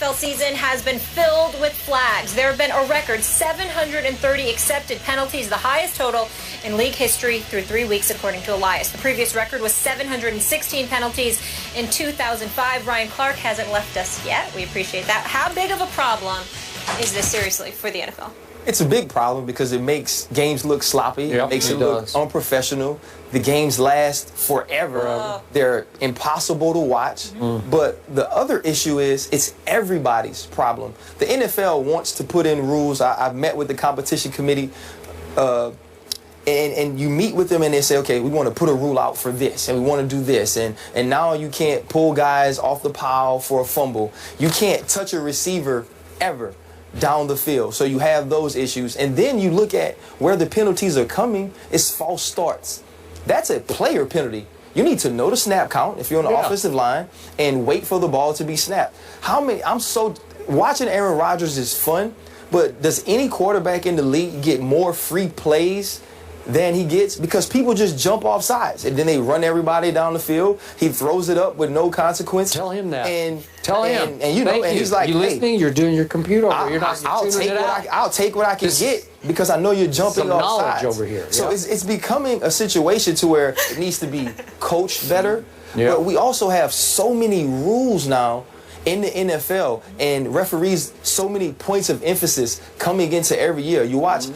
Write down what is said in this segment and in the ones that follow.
NFL season has been filled with flags. There have been a record 730 accepted penalties, the highest total in league history through 3 weeks, according to Elias. The previous record was 716 penalties in 2005. Ryan Clark hasn't left us yet. We appreciate that. How big of a problem is this, seriously, for the NFL? It's a big problem because it makes games look sloppy. Yep, it makes it look unprofessional. The games last forever. They're impossible to watch. But the other issue is it's everybody's problem. The NFL wants to put in rules. I've met with the competition committee, and you meet with them and they say, okay, we want to put a rule out for this and we want to do this. And now you can't pull guys off the pile for a fumble. You can't touch a receiver ever down the field. So you have those issues. And then you look at where the penalties are coming, it's false starts. That's a player penalty. You need to know the snap count if you're on the offensive line and wait for the ball to be snapped. Watching Aaron Rodgers is fun, but does any quarterback in the league get more free plays than he gets? Because people just jump off sides and then they run everybody down the field. He throws it up with no consequence. Tell him that. Tell him. And you know, and he's like, you listening? You're doing your computer over. You're not. I'll take what I can get because I know you're jumping some off knowledge sides over here. So it's becoming a situation to where it needs to be coached better. But we also have so many rules now in the NFL, and referees, so many points of emphasis coming into every year. You watch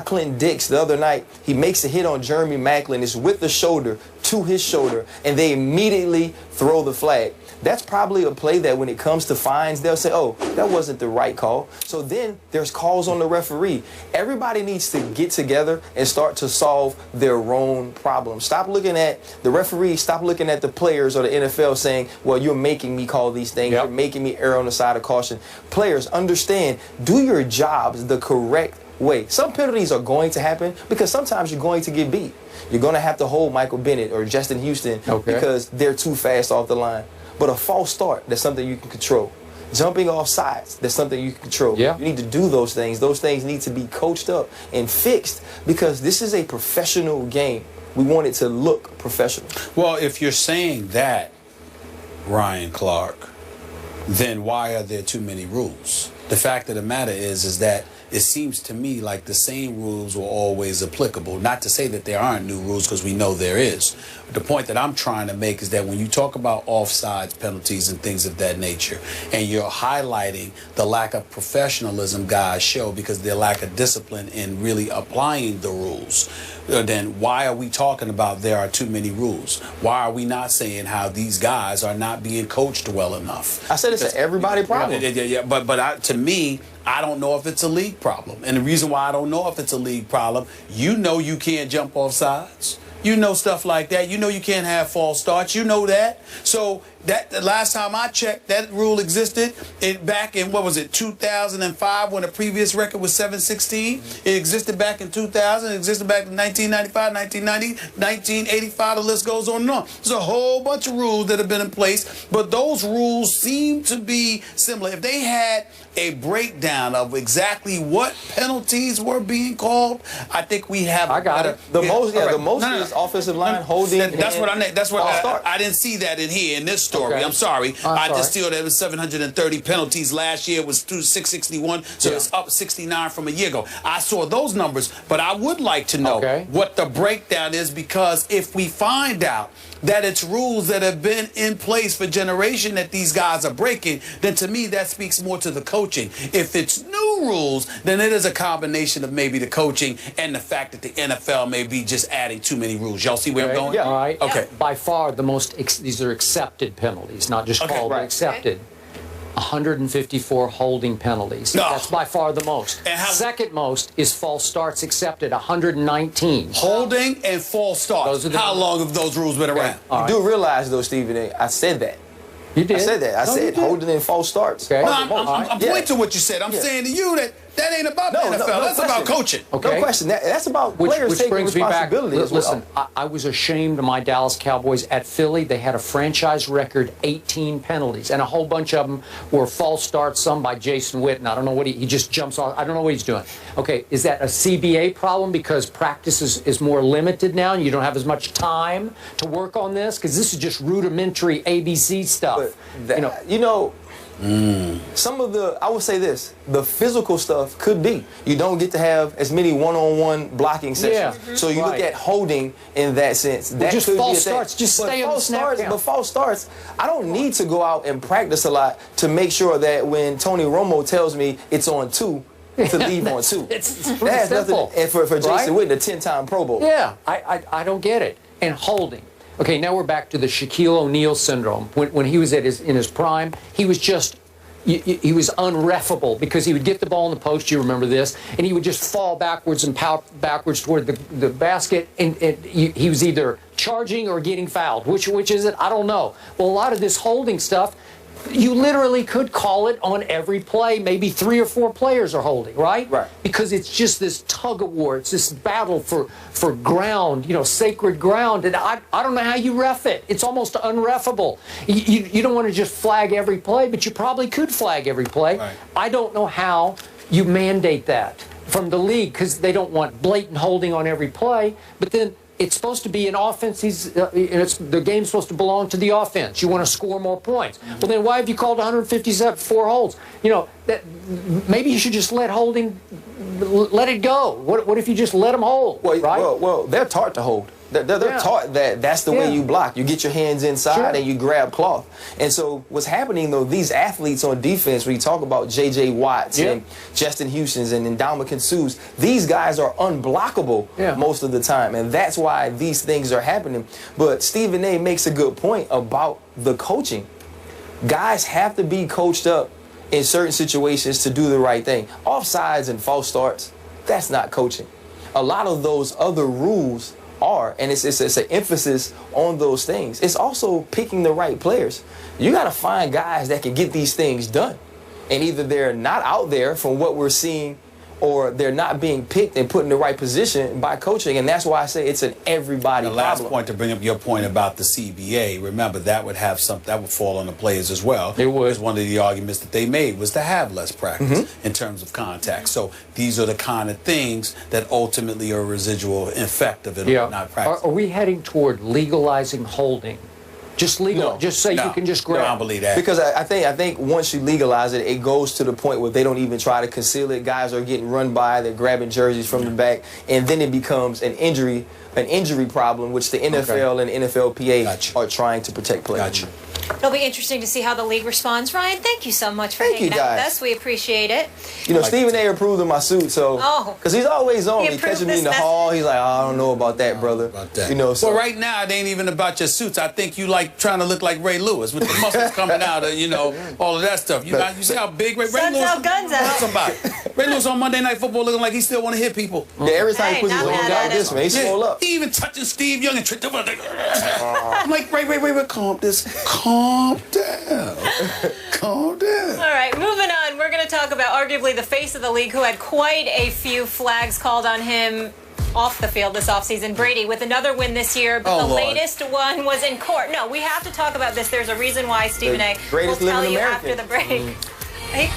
Clinton Dix the other night. He makes a hit on Jeremy Maclin. It's with the shoulder to his shoulder, and they immediately throw the flag. That's probably a play that when it comes to fines, they'll say, oh, that wasn't the right call. So then there's calls on the referee. Everybody needs to get together and start to solve their own problems. Stop looking at the referee, stop looking at the players or the NFL saying, well, you're making me call these things. You're making me err on the side of caution. Players, understand, do your jobs the correct way. Some penalties are going to happen because sometimes you're going to get beat. You're going to have to hold Michael Bennett or Justin Houston because they're too fast off the line. But a false start, that's something you can control. Jumping off sides, that's something you can control. You need to do those things. Those things need to be coached up and fixed because this is a professional game. We want it to look professional. Well, if you're saying that, Ryan Clark, then why are there too many rules? The fact of the matter is that it seems to me like the same rules were always applicable. Not to say that there aren't new rules, because we know there is. But the point that I'm trying to make is that when you talk about offsides penalties and things of that nature, and you're highlighting the lack of professionalism guys show because their lack of discipline in really applying the rules, then why are we talking about there are too many rules? Why are we not saying how these guys are not being coached well enough? I said it's an everybody problem. But to me, I don't know if it's a league problem. And the reason why I don't know if it's a league problem, you know you can't jump off sides. You know stuff like that. You know you can't have false starts. You know that. So that the last time I checked, that rule existed back in, what was it, 2005, when the previous record was 716. It existed back in 2000. It existed back in 1995, 1990, 1985. The list goes on and on. There's a whole bunch of rules that have been in place, but those rules seem to be similar. If they had a breakdown of exactly what penalties were being called, I think we have. I got it. The most is offensive line holding. That's what I didn't see that in here in this story. I'm sorry. I just feel that it was 730 penalties last year. It was 661, so it's up 69 from a year ago. I saw those numbers, but I would like to know what the breakdown is, because if we find out that it's rules that have been in place for generation that these guys are breaking, then to me that speaks more to the coaching. If it's new rules, then it is a combination of maybe the coaching and the fact that the NFL may be just adding too many rules. Y'all see where I'm going? All right. Okay. By far the most, these are accepted penalties, not just called, but accepted. 154 holding penalties. That's by far the most. And second most is false starts accepted, 119. Holding and false starts. How long have those rules been around? You do realize, though, Stephen, I said that. You did? I said that. I said holding and false starts. No, I'm pointing to what you said. I'm saying to you that that ain't about the NFL. That's about coaching. No question. That's about players taking responsibility as well. Listen, I was ashamed of my Dallas Cowboys at Philly. They had a franchise record 18 penalties, and a whole bunch of them were false starts, some by Jason Witten. I don't know what he just jumps off. I don't know what he's doing. Okay, is that a CBA problem because practice is more limited now and you don't have as much time to work on this? Because this is just rudimentary ABC stuff. But you know, Some of I would say this, the physical stuff could be. You don't get to have as many one-on-one blocking sessions. So you look at holding in that sense. That just could false be a thing. starts. Just stay on the snap count. But false starts, I don't need to go out and practice a lot to make sure that when Tony Romo tells me it's on 2, to leave on 2. It's That's simple. nothing. And for Jason Witten, a 10-time Pro Bowl. Yeah, I don't get it. And holding. Okay, now we're back to the Shaquille O'Neal syndrome. When he was in his prime, he was just he was unreffable because he would get the ball in the post, you remember this, and he would just fall backwards and pout backwards toward the basket, and he was either charging or getting fouled. Which is it? I don't know. Well, a lot of this holding stuff, you literally could call it on every play. Maybe 3 or 4 players are holding, right? Right. Because it's just this tug of war. It's this battle for ground, sacred ground. And I don't know how you ref it. It's almost unreffable. You don't want to just flag every play, but you probably could flag every play. Right. I don't know how you mandate that from the league because they don't want blatant holding on every play. But then it's supposed to be an offense. The game's supposed to belong to the offense. You want to score more points. Well, then why have you called 154 holds? Maybe you should just let it go. What if you just let them hold? Well, right? well, they're taught to hold. They're taught that that's the way you block. You get your hands inside and you grab cloth. And so what's happening, though, these athletes on defense, when you talk about J.J. Watts and Justin Houston's and Ndamukong Suh's, these guys are unblockable most of the time. And that's why these things are happening. But Stephen A. makes a good point about the coaching. Guys have to be coached up in certain situations to do the right thing. Offsides and false starts, that's not coaching. A lot of those other rules are, and it's an emphasis on those things. It's also picking the right players. You got to find guys that can get these things done. And either they're not out there from what we're seeing, or they're not being picked and put in the right position by coaching. And that's why I say it's an everybody problem. The last point, to bring up your point about the CBA, remember that would fall on the players as well. It would. Because one of the arguments that they made was to have less practice in terms of contact. So these are the kind of things that ultimately are a residual effect of it not practicing. Are we heading toward legalizing holding? Just legal. No. Just say you can just grab. No, I don't believe that. Because I think once you legalize it, it goes to the point where they don't even try to conceal it. Guys are getting run by. They're grabbing jerseys from the back, and then it becomes an injury problem, which the NFL and NFLPA are trying to protect players. Gotcha. It'll be interesting to see how the league responds. Ryan, thank you so much for hanging out with us. We appreciate it. Stephen A. approved of my suit, so because he's always on me, catching me in the hall. He's like, I don't know about that, brother. So well, right now it ain't even about your suits. I think you like trying to look like Ray Lewis with the muscles coming out of all of that stuff. You see how big Ray Lewis? Out, guns out. Somebody. Ray Lewis on Monday Night Football looking like he still want to hit people. Yeah, every time he puts his arms out this, man, he swole up. He even touching Steve Young and tripped over. I'm like, Ray, calm down. Calm down. All right, moving on. We're going to talk about arguably the face of the league who had quite a few flags called on him off the field this offseason. Brady with another win this year, but the latest one was in court. No, we have to talk about this. There's a reason why Stephen A. will tell you after the break.